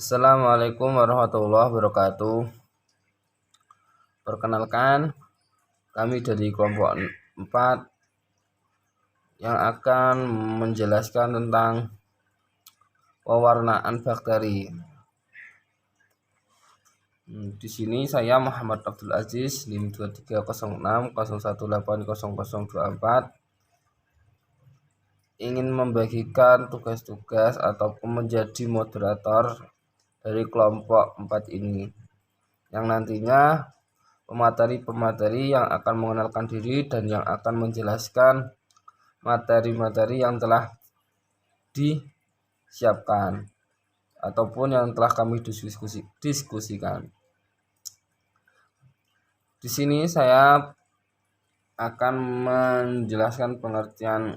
Assalamualaikum warahmatullahi wabarakatuh. Perkenalkan, kami dari kelompok 4 yang akan menjelaskan tentang pewarnaan bakteri. Di sini saya Muhammad Abdul Aziz, NIM 230601800024, ingin membagikan tugas-tugas ataupun menjadi moderator dari kelompok 4 ini, yang nantinya pemateri-pemateri yang akan mengenalkan diri dan yang akan menjelaskan materi-materi yang telah disiapkan ataupun yang telah kami diskusikan. Di sini saya akan menjelaskan pengertian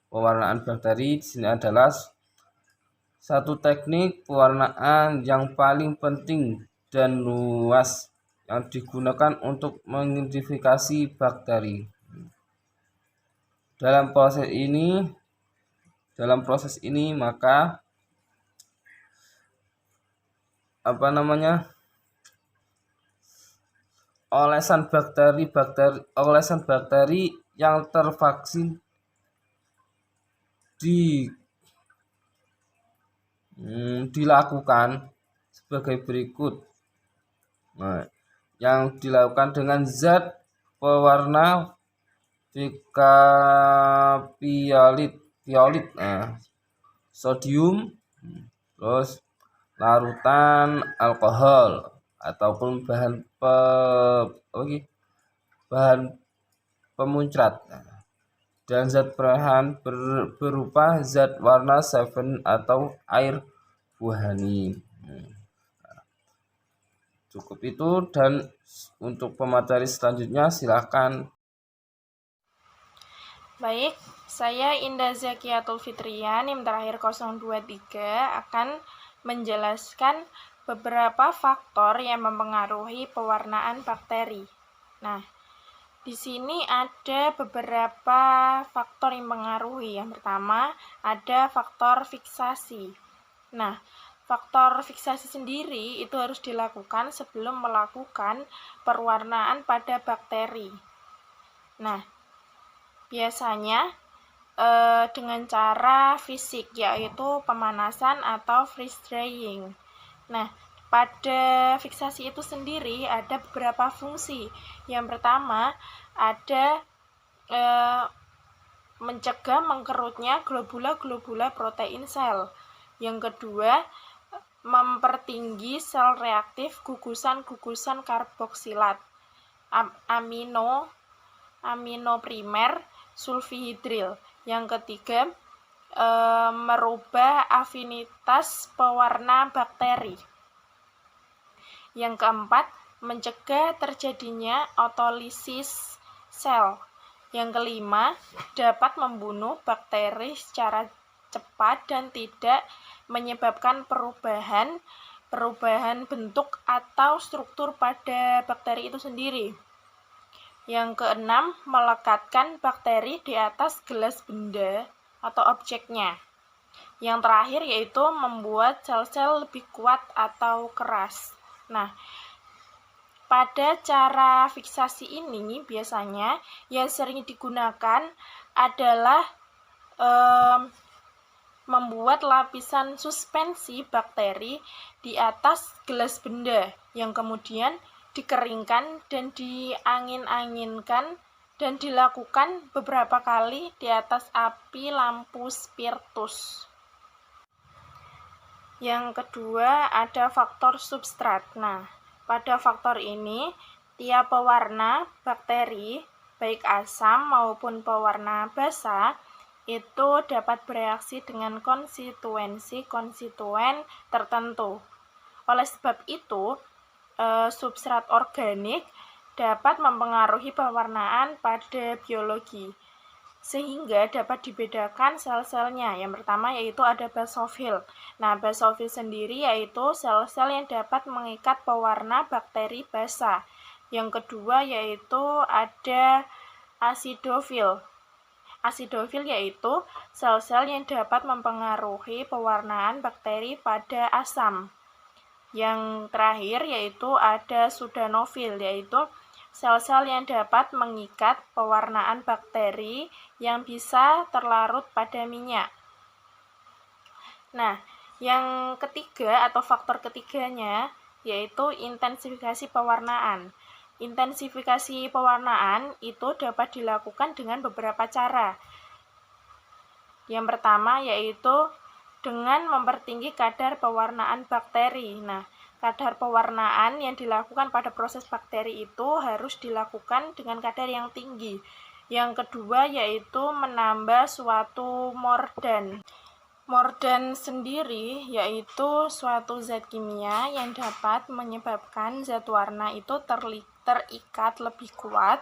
pewarnaan bakteri. Di sini adalah satu teknik pewarnaan yang paling penting dan luas yang digunakan untuk mengidentifikasi bakteri. Dalam proses ini maka olesan bakteri yang tervaksin dilakukan sebagai berikut. Yang dilakukan dengan zat pewarna pikapialit, sodium, terus larutan alkohol ataupun bahan pemuncrat, dan zat perahan berupa zat warna safen atau air buahani. Cukup itu, dan untuk pemateri selanjutnya silakan. Baik, saya Indah Zakiatul Fitria, NIM terakhir 023, akan menjelaskan beberapa faktor yang mempengaruhi pewarnaan bakteri. Nah, di sini ada beberapa faktor yang mempengaruhi. Yang pertama, ada faktor fiksasi. Nah, faktor fiksasi sendiri itu harus dilakukan sebelum melakukan pewarnaan pada bakteri. Nah, biasanya dengan cara fisik, yaitu pemanasan atau freeze drying. Nah, pada fiksasi itu sendiri ada beberapa fungsi. Yang pertama, ada mencegah mengkerutnya globula-globula protein sel. Yang kedua, mempertinggi sel reaktif gugusan-gugusan karboksilat, amino primer, sulfihidril. Yang ketiga, merubah afinitas pewarna bakteri. Yang keempat, mencegah terjadinya otolisis sel. Yang kelima, dapat membunuh bakteri secara cepat dan tidak menyebabkan perubahan bentuk atau struktur pada bakteri itu sendiri. Yang keenam, melekatkan bakteri di atas gelas benda atau objeknya. Yang terakhir yaitu membuat sel-sel lebih kuat atau keras. Nah, pada cara fiksasi ini biasanya yang sering digunakan adalah membuat lapisan suspensi bakteri di atas gelas benda yang kemudian dikeringkan dan diangin-anginkan dan dilakukan beberapa kali di atas api lampu spiritus. Yang kedua, ada faktor substrat. Nah, pada faktor ini, tiap pewarna bakteri, baik asam maupun pewarna basa, itu dapat bereaksi dengan konstituen tertentu. Oleh sebab itu, substrat organik dapat mempengaruhi pewarnaan pada biologi, sehingga dapat dibedakan sel-selnya. Yang pertama yaitu ada basofil. Nah, basofil sendiri yaitu sel-sel yang dapat mengikat pewarna bakteri basa. Yang kedua yaitu ada asidofil. Asidofil yaitu sel-sel yang dapat mempengaruhi pewarnaan bakteri pada asam. Yang terakhir yaitu ada sudanofil, yaitu sel-sel yang dapat mengikat pewarnaan bakteri yang bisa terlarut pada minyak. Nah, yang ketiga atau faktor ketiganya yaitu intensifikasi pewarnaan. Intensifikasi pewarnaan itu dapat dilakukan dengan beberapa cara. Yang pertama yaitu dengan mempertinggi kadar pewarnaan bakteri. Nah, kadar pewarnaan yang dilakukan pada proses bakteri itu harus dilakukan dengan kadar yang tinggi. Yang kedua yaitu menambah suatu mordan. Mordan sendiri yaitu suatu zat kimia yang dapat menyebabkan zat warna itu terikat lebih kuat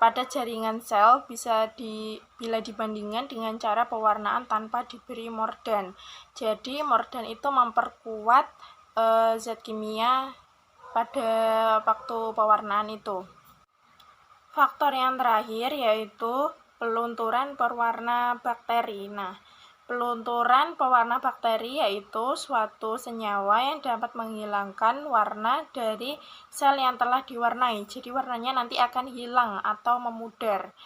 pada jaringan sel bila dibandingkan dengan cara pewarnaan tanpa diberi mordan. Jadi mordan itu memperkuat zat kimia pada waktu pewarnaan itu. Faktor yang terakhir yaitu pelunturan pewarna bakteri. Nah, pelunturan pewarna bakteri yaitu suatu senyawa yang dapat menghilangkan warna dari sel yang telah diwarnai. Jadi warnanya nanti akan hilang atau memudar.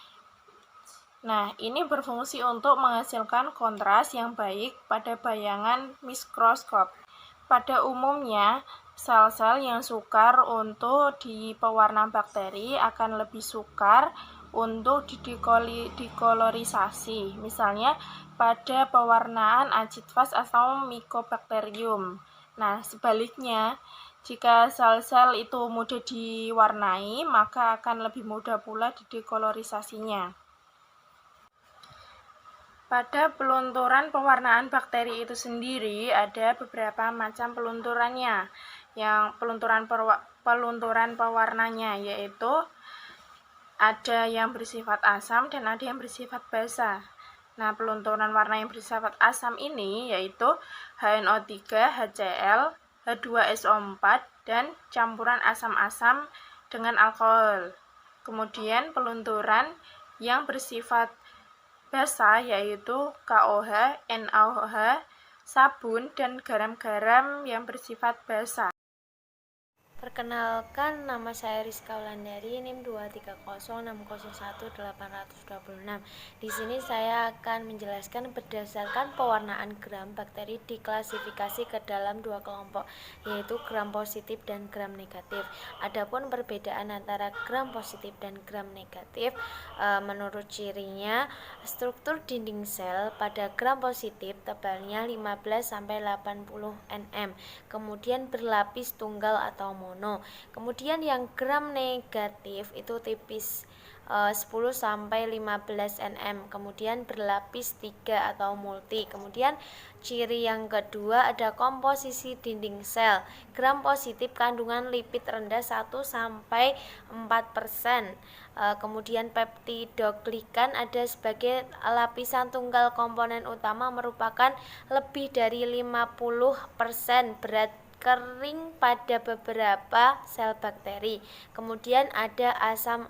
Nah, ini berfungsi untuk menghasilkan kontras yang baik pada bayangan mikroskop. Pada umumnya, sel-sel yang sukar untuk di pewarna bakteri akan lebih sukar untuk dikolorisasi, misalnya pada pewarnaan acid fast atau mycobacterium. Nah, sebaliknya, jika sel-sel itu mudah diwarnai, maka akan lebih mudah pula dikolorisasinya. Pada pelunturan pewarnaan bakteri itu sendiri ada beberapa macam pelunturannya. Yang pelunturan pewarnanya yaitu ada yang bersifat asam dan ada yang bersifat basa. Nah, pelunturan warna yang bersifat asam ini yaitu HNO3, HCl, H2SO4 dan campuran asam-asam dengan alkohol. Kemudian pelunturan yang bersifat basa yaitu KOH, NaOH, sabun dan garam-garam yang bersifat basa. Perkenalkan, nama saya Rizka Wulandari, NIM 2306001-826. Di sini saya akan menjelaskan berdasarkan pewarnaan gram bakteri diklasifikasi ke dalam dua kelompok, yaitu gram positif dan gram negatif. Adapun perbedaan antara gram positif dan gram negatif, menurut cirinya, struktur dinding sel pada gram positif tebalnya 15-80 nm, kemudian berlapis tunggal atau mono. Kemudian yang gram negatif itu tipis 10-15 nm, kemudian berlapis 3 atau multi. Kemudian ciri yang kedua ada komposisi dinding sel. Gram positif kandungan lipid rendah 1-4%. Kemudian peptidoglikan ada sebagai lapisan tunggal komponen utama merupakan lebih dari 50% berat kering pada beberapa sel bakteri. Kemudian ada asam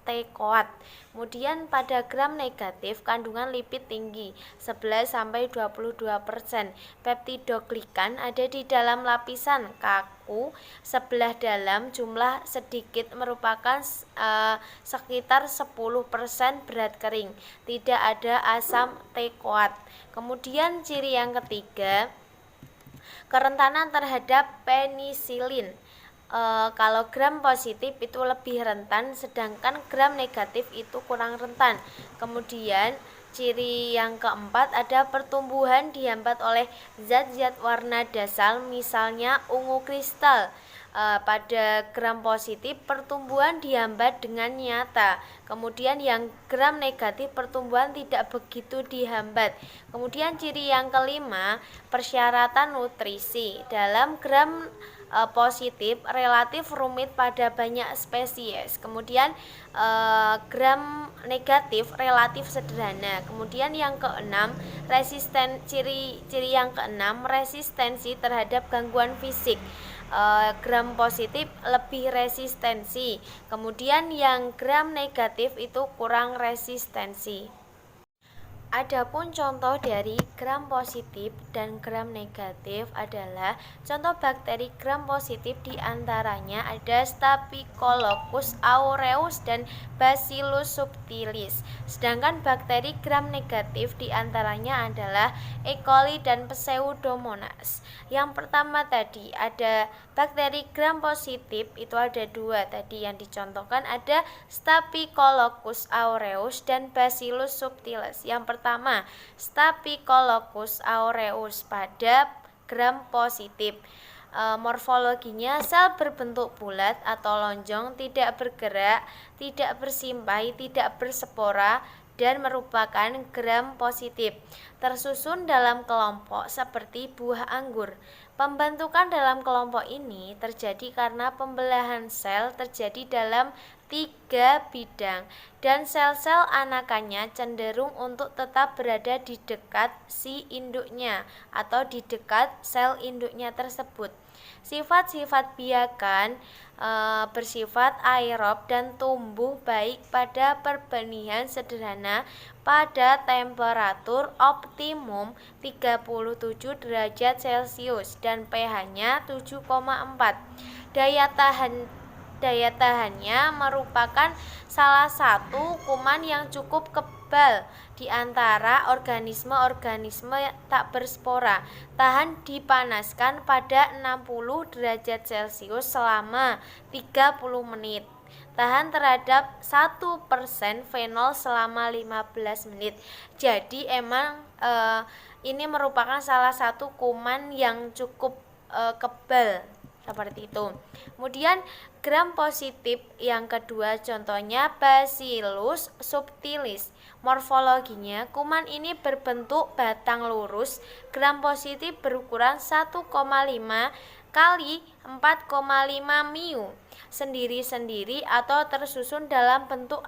teikoat. Kemudian pada gram negatif kandungan lipid tinggi 11-22%. Peptidoglikan ada di dalam lapisan kaku sebelah dalam, jumlah sedikit merupakan sekitar 10% berat kering. Tidak ada asam teikoat. Kemudian ciri yang ketiga, kerentanan terhadap penisilin. Kalau gram positif itu lebih rentan, sedangkan gram negatif itu kurang rentan. Kemudian ciri yang keempat ada pertumbuhan dihambat oleh zat-zat warna dasar, misalnya ungu kristal. Pada gram positif pertumbuhan dihambat dengan nyata. Kemudian yang gram negatif pertumbuhan tidak begitu dihambat. Kemudian ciri yang kelima, persyaratan nutrisi. Dalam gram positif relatif rumit pada banyak spesies. Kemudian gram negatif relatif sederhana. Kemudian yang keenam, ciri yang keenam, resistensi terhadap gangguan fisik. Gram positif lebih resistensi, kemudian yang gram negatif itu kurang resistensi. Adapun contoh dari gram positif dan gram negatif adalah contoh bakteri gram positif diantaranya ada Staphylococcus aureus dan Bacillus subtilis. Sedangkan bakteri gram negatif diantaranya adalah E. coli dan Pseudomonas. Yang pertama tadi ada bakteri gram positif, itu ada dua tadi yang dicontohkan, ada Staphylococcus aureus dan Bacillus subtilis. Yang pertama, Staphylococcus aureus pada gram positif. Morfologinya sel berbentuk bulat atau lonjong, tidak bergerak, tidak bersimpai, tidak berspora, dan merupakan gram positif. Tersusun dalam kelompok seperti buah anggur. Pembentukan dalam kelompok ini terjadi karena pembelahan sel terjadi dalam 3 bidang dan sel-sel anakannya cenderung untuk tetap berada di dekat si induknya atau di dekat sel induknya tersebut. Sifat-sifat biakan bersifat aerob dan tumbuh baik pada perbenihan sederhana pada temperatur optimum 37 derajat Celcius dan pH-nya 7,4. Daya tahannya merupakan salah satu kuman yang cukup kebal di antara organisme-organisme tak berspora. Tahan dipanaskan pada 60 derajat Celcius selama 30 menit. Tahan terhadap 1% fenol selama 15 menit. Jadi emang ini merupakan salah satu kuman yang cukup kebal seperti itu. Kemudian gram positif yang kedua contohnya Bacillus subtilis. Morfologinya kuman ini berbentuk batang lurus. Gram positif berukuran 1,5 kali 4,5 μ sendiri-sendiri atau tersusun dalam bentuk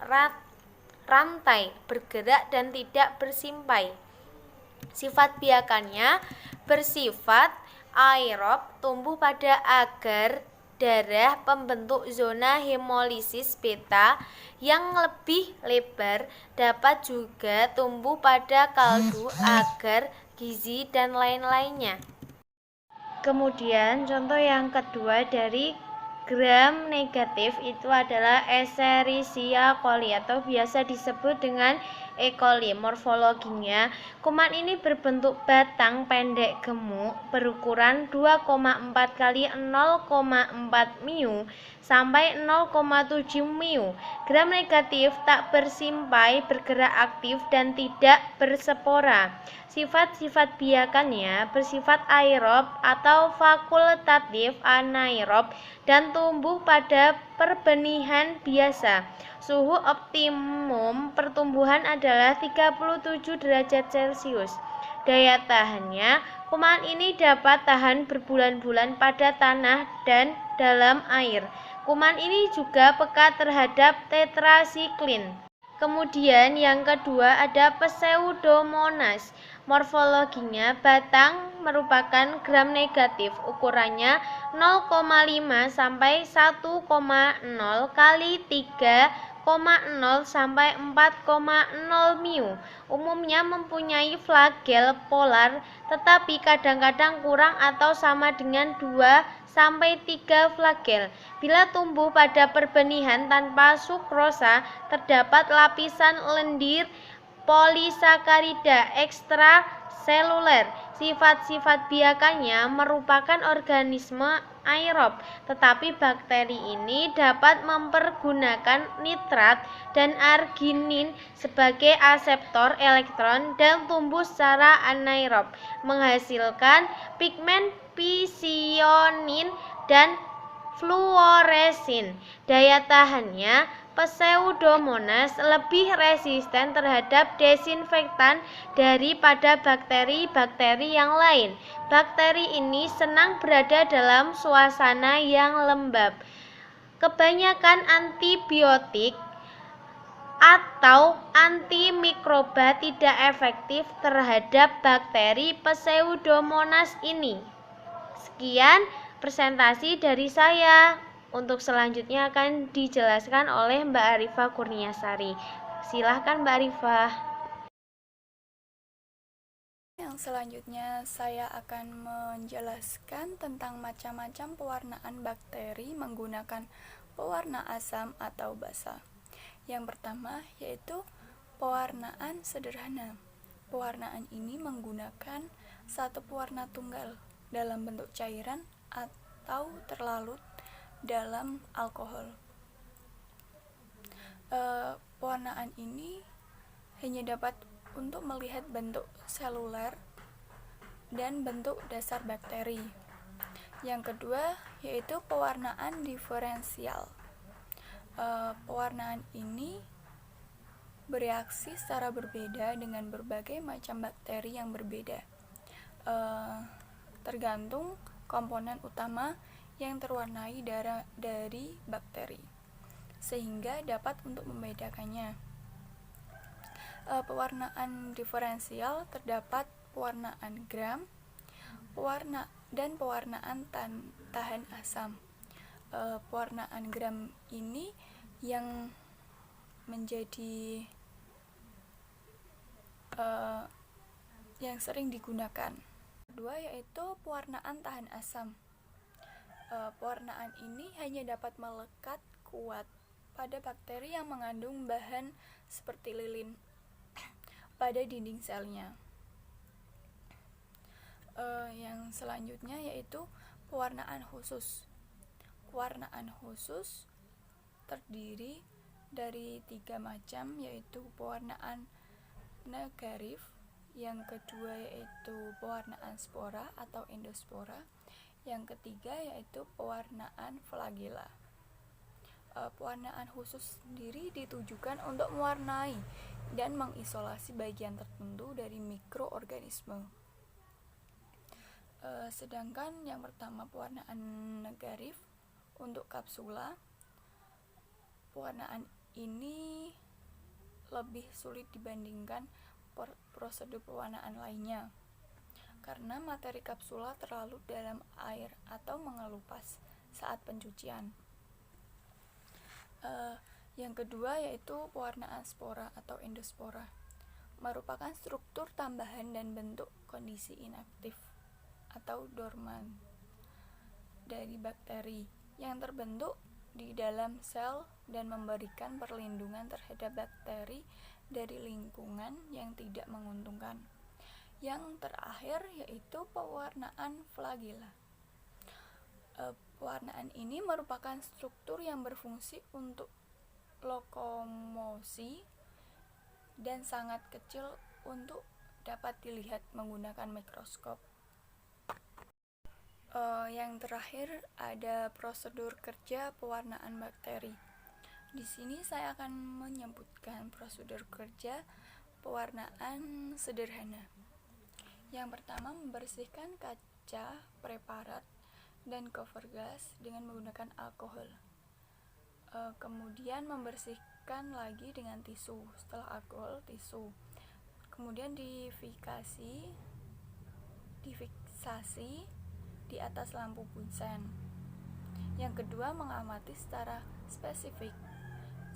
rantai, bergerak dan tidak bersimpai. Sifat biakannya bersifat aerob, tumbuh pada agar darah pembentuk zona hemolisis beta yang lebih lebar, dapat juga tumbuh pada kaldu, agar, gizi, dan lain-lainnya. Kemudian contoh yang kedua dari gram negatif itu adalah Escherichia coli atau biasa disebut dengan E. coli. Morfologinya, kuman ini berbentuk batang pendek gemuk berukuran 2,4 kali 0,4 μ sampai 0,7 μ. Gram negatif tak bersimpai, bergerak aktif, dan tidak berspora. Sifat-sifat biakannya bersifat aerob atau fakultatif anaerob dan tumbuh pada perbenihan biasa. Suhu optimum pertumbuhan adalah 37 derajat Celcius. Daya tahannya, kuman ini dapat tahan berbulan-bulan pada tanah dan dalam air. Kuman ini juga peka terhadap tetrasiklin. Kemudian yang kedua ada Pseudomonas. Morfologinya batang merupakan gram negatif, ukurannya 0,5 sampai 1,0 kali 3,0 sampai 4,0 μ. Umumnya mempunyai flagel polar, tetapi kadang-kadang kurang atau sama dengan 2 sampai 3 flagel. Bila tumbuh pada perbenihan tanpa sukrosa, terdapat lapisan lendir polisakarida ekstraseluler. Sifat-sifat biakannya merupakan organisme aerob, tetapi bakteri ini dapat mempergunakan nitrat dan arginin sebagai aseptor elektron dan tumbuh secara anaerob, menghasilkan pigmen pisionin dan fluoresin. Daya tahannya, Pseudomonas lebih resisten terhadap desinfektan daripada bakteri-bakteri yang lain. Bakteri ini senang berada dalam suasana yang lembab. Kebanyakan antibiotik atau antimikroba tidak efektif terhadap bakteri Pseudomonas ini. Sekian presentasi dari saya. Untuk selanjutnya akan dijelaskan oleh Mbak Arifah Kurniasari. Silahkan Mbak Arifah. Yang selanjutnya saya akan menjelaskan tentang macam-macam pewarnaan bakteri menggunakan pewarna asam atau basa. Yang pertama yaitu pewarnaan sederhana. Pewarnaan ini menggunakan satu pewarna tunggal dalam bentuk cairan atau terlarut dalam alkohol. Pewarnaan ini hanya dapat untuk melihat bentuk seluler dan bentuk dasar bakteri. Yang kedua yaitu pewarnaan diferensial. Pewarnaan ini bereaksi secara berbeda dengan berbagai macam bakteri yang berbeda, tergantung komponen utama yang terwarnai dari bakteri, sehingga dapat untuk membedakannya. Pewarnaan diferensial terdapat pewarnaan gram, pewarnaan tahan asam. Pewarnaan gram ini yang menjadi yang sering digunakan. Kedua yaitu pewarnaan tahan asam. Pewarnaan ini hanya dapat melekat kuat pada bakteri yang mengandung bahan seperti lilin pada dinding selnya. Yang selanjutnya yaitu pewarnaan khusus. Pewarnaan khusus terdiri dari 3 macam, yaitu pewarnaan negatif, yang kedua yaitu pewarnaan spora atau endospora, yang ketiga yaitu pewarnaan flagela. Pewarnaan khusus sendiri ditujukan untuk mewarnai dan mengisolasi bagian tertentu dari mikroorganisme. Sedangkan yang pertama pewarnaan negatif untuk kapsula, pewarnaan ini lebih sulit dibandingkan prosedur pewarnaan lainnya karena materi kapsula terlarut dalam air atau mengelupas saat pencucian. Yang kedua yaitu pewarnaan spora atau endospora, merupakan struktur tambahan dan bentuk kondisi inaktif atau dorman dari bakteri yang terbentuk di dalam sel dan memberikan perlindungan terhadap bakteri dari lingkungan yang tidak menguntungkan. Yang terakhir yaitu pewarnaan flagela. Pewarnaan ini merupakan struktur yang berfungsi untuk lokomosi dan sangat kecil untuk dapat dilihat menggunakan mikroskop. Yang terakhir ada prosedur kerja pewarnaan bakteri. Di sini saya akan menyebutkan prosedur kerja pewarnaan sederhana. Yang pertama, membersihkan kaca preparat dan cover gas dengan menggunakan alkohol. Kemudian membersihkan lagi dengan tisu. Setelah alkohol, tisu. Kemudian difiksasi di atas lampu bunsen. Yang kedua, mengamati secara spesifik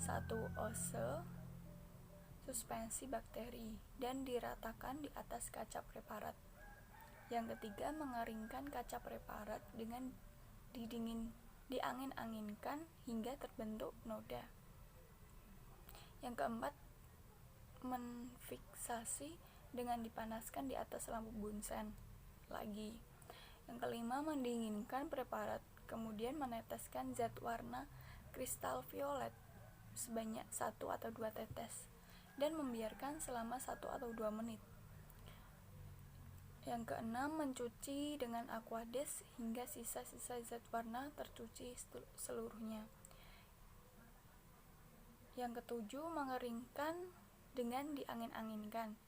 satu ose suspensi bakteri dan diratakan di atas kaca preparat. Yang ketiga, mengeringkan kaca preparat dengan diangin-anginkan hingga terbentuk noda. Yang keempat, menfiksasi dengan dipanaskan di atas lampu bunsen lagi. Yang kelima, mendinginkan preparat, kemudian meneteskan zat warna kristal violet sebanyak 1 atau 2 tetes dan membiarkan selama 1 atau 2 menit. Yang keenam, mencuci dengan aquades hingga sisa-sisa zat warna tercuci seluruhnya. Yang ketujuh, mengeringkan dengan diangin-anginkan.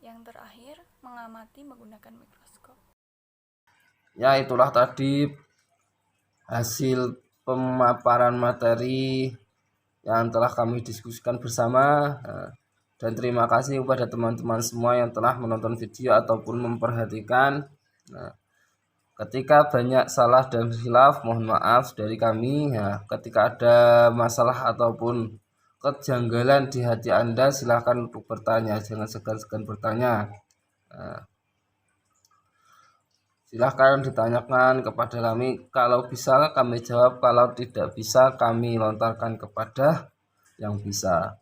Yang terakhir, mengamati menggunakan mikroskop. Ya, itulah tadi hasil pemaparan materi yang telah kami diskusikan bersama. Dan terima kasih kepada teman-teman semua yang telah menonton video ataupun memperhatikan. Ketika banyak salah dan khilaf, mohon maaf dari kami. Ketika ada masalah ataupun kejanggalan di hati Anda, silahkan untuk bertanya, jangan segan-segan bertanya. Nah, silahkan ditanyakan kepada kami. Kalau bisa kami jawab, kalau tidak bisa kami lontarkan kepada yang bisa.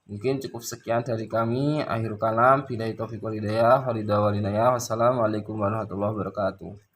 Mungkin cukup sekian dari kami. Akhirul kalam, billahi taufiq wal hidayah, wassalamualaikum warahmatullahi wabarakatuh.